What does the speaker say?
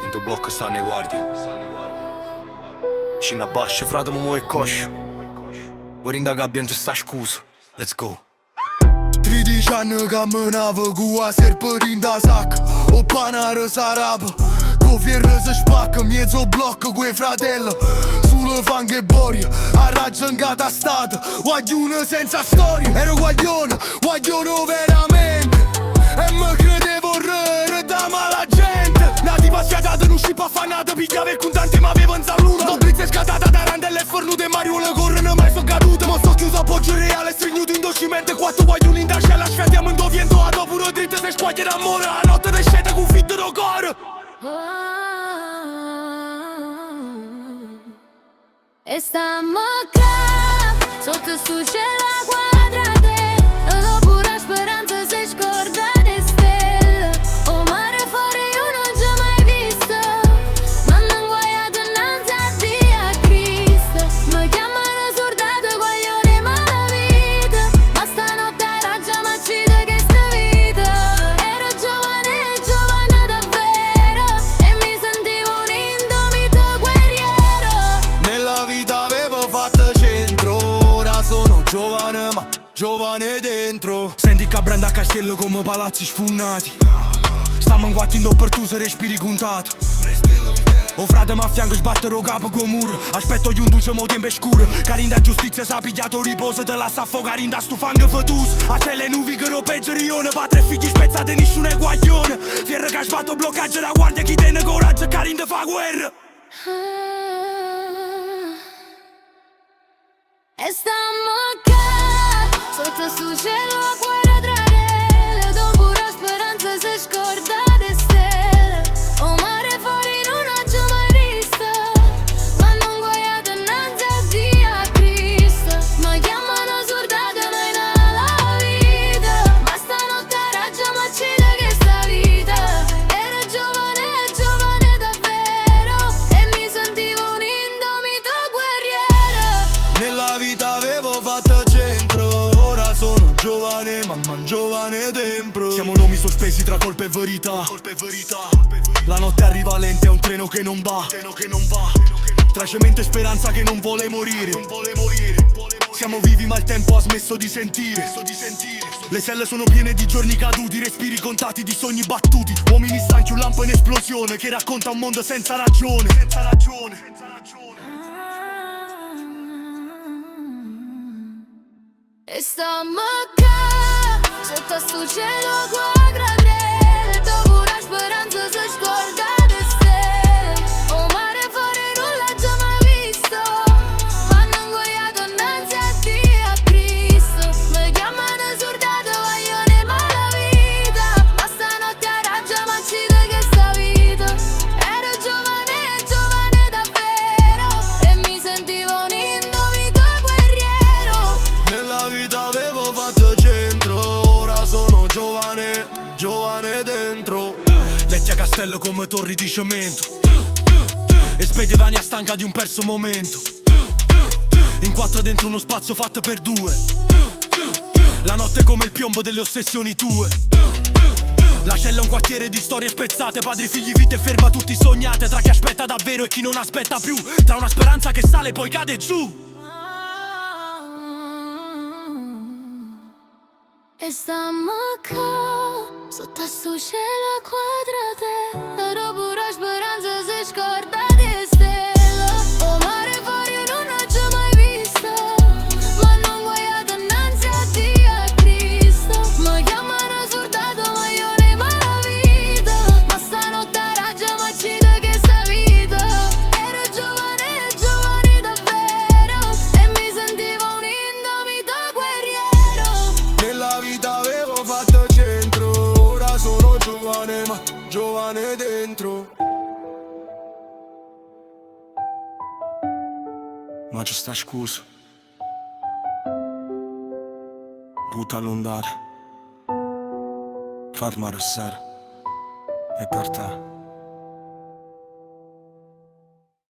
Dintr-o bloc sta ne guardia și în abașe, frate, mă muove coș. Vorrei da gabbia, non ci sta scusa. Let's go. 13 anni camminavo cu a serpărin da sac. O panară s'arabă, guvernă să spaccă. Miez o bloccă cu e fratello sulla fanghe boria, arrangingata stata. Guaglione senza storia, ero guaglione veramente. E mă credevo rără, da mala gente. Nativa schiatata, non scipa affanata, pigliava il contante ma aveva in saluna. Doblizze scattata da randelle fornute, Mariuolo corrono mai so caduto. Ma sto chiuso a Poggio Reale, stringuto in docimento. Quattro guaglioni in tascella, schiatiamo in doviento. A dopo una dritta se squaglia d'amore, a notte de scete con fitto do coro. E stiamo qua, sotto sto cielo a quadrate. E dopo la speranza si scorda di stelle. O mare fuori io non ci ho mai visto. Ma non guaiato innanzi a Dio a Cristo. Mi chiamano soldato, coglione malavita. Ma stanotte era già macita che sta vita. Ero giovane davvero. E mi sentivo un indomito guerriero. Nella vita avevo fatto centro, ora sono giovane ma giovane dentro. Senti che branda a castello come palazzi sfunnati. Stiamo in quattro in doppertutto, respiri contato. O frate ma a fianco sbatterò capo con muro. Aspetto gli unduce mo tempo scuro. Carinda giustizia s'ha pigliato riposo. Te la sta affogare in da sto fango fetus. A te le nubi che non peggio rione. Va tre figli spezzate nessuno è guaglione. Fierro che ha sbatto bloccaggio da guardia. Chi tiene coraggio carinda fa guerra. E stiamo qua, sotto sto cielo a quadrate. Dopo la speranza si scorda di stelle. O mare fuori non ho già mai visto. Ma non guaiato innanzi a Dio a Cristo. Mi chiamano soldato ma in la vita. Ma stanotte era già macita che sta vita. Ero giovane davvero. E mi sentivo un indomito guerriero. Nella vita avevo fatto centro, ora sono giovane ma giovane dentro. Siamo nomi sospesi tra colpa e verità. La notte arriva lenta, è un treno che non va. Tra cemento e speranza che non vuole morire. Siamo vivi ma il tempo ha smesso di sentire. Le celle sono piene di giorni caduti, respiri contati di sogni battuti. Uomini stanchi, un lampo in esplosione che racconta un mondo senza ragione. E stiamo qua, sotto sto cielo quadrate. Dopo la speranza si scorda di stelle. O mare fuori non l'ha già mai visto. Ma non guaiato innanzi a Dio a Cristo. Mi chiamano soldato, coglione malavita. Ma stanotte era già macita che sta vita. Ero giovane davvero. E mi sentivo un indomito guerriero. Nella vita avevo fatto centro, ora sono giovane dentro. Letti a castello come torri di cemento. E spedevania stanca di un perso momento. In quattro dentro uno spazio fatto per due. La notte come il piombo delle ossessioni tue. La cella è un quartiere di storie spezzate. Padri, figli, vite ferma tutti sognate. Tra chi aspetta davvero e chi non aspetta più. Tra una speranza che sale e poi cade giù. E stiamo qua, sotto sto cielo a quadrate. E dopo la speranza si scorda di stelle. O mare fuori non ho già mai visto. Ma non guaiato innanzi a Dio a Cristo. Mi chiamano soldato, coglione malavita. Ma stanotte era già macita che sta vita. Ero giovane davvero. E mi sentivo un indomito guerriero. Nella vita avevo fatto centro, ora sono giovane ma giovane dentro. Ma ci sta scusa, buttalo andare, farmi arrestare, è per te.